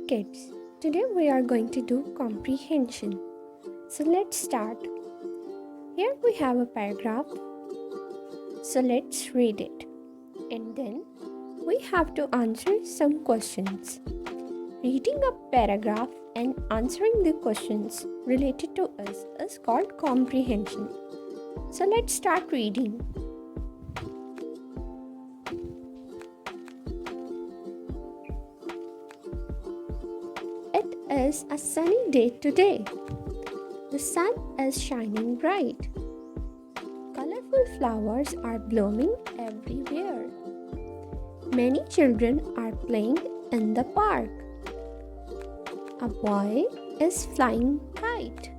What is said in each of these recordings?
kids, today we are going to do comprehension. So let's start. Here we have a paragraph. So let's read it. And then we have to answer some questions. Reading a paragraph and answering the questions related to us is called comprehension. So let's start reading. It is a sunny day today. The sun is shining bright. Colorful flowers are blooming everywhere. Many children are playing in the park. A boy is flying kite.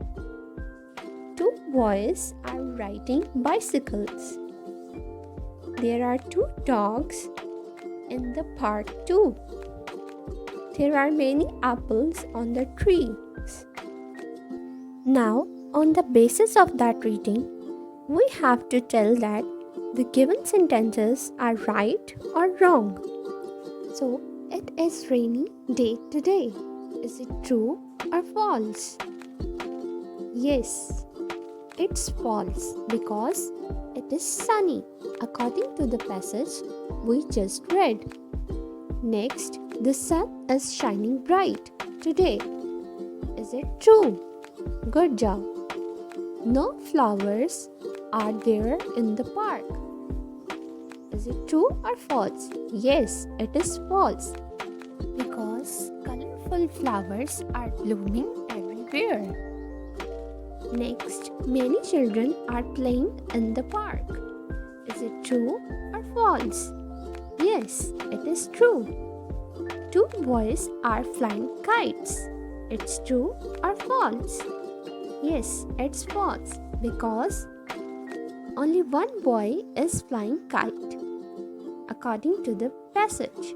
Two boys are riding bicycles. There are two dogs in the park too. There are many apples on the trees. Now, on the basis of that reading, we have to tell that the given sentences are right or wrong. So, it is rainy day today. Is it true or false? Yes, it's false because it is sunny according to the passage we just read. Next, the sun is shining bright today. Is it true? Good job. No flowers are there in the park. Is it true or false? Yes, it is false because colorful flowers are blooming everywhere. Next, many children are playing in the park. Is it true or false? Yes, it is true. Two boys are flying kites. It's true or false? Yes, it's false because only one boy is flying kite according to the passage.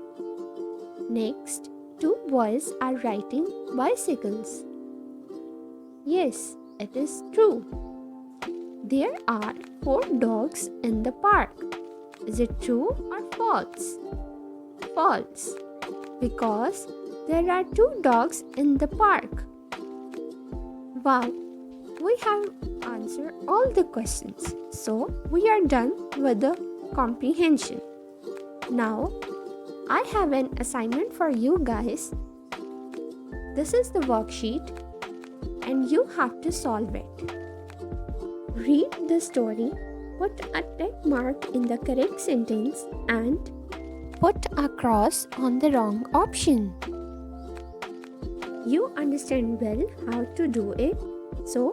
Next, two boys are riding bicycles. Yes, it is true. There are four dogs in the park. Is it true or false? False, because there are two dogs in the park. Wow, we have answered all the questions. So, we are done with the comprehension. Now, I have an assignment for you guys. This is the worksheet and you have to solve it. Read the story, put a tick mark in the correct sentence and put a cross on the wrong option. You understand well how to do it. So,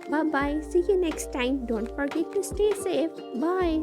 bye-bye. See you next time. Don't forget to stay safe. Bye.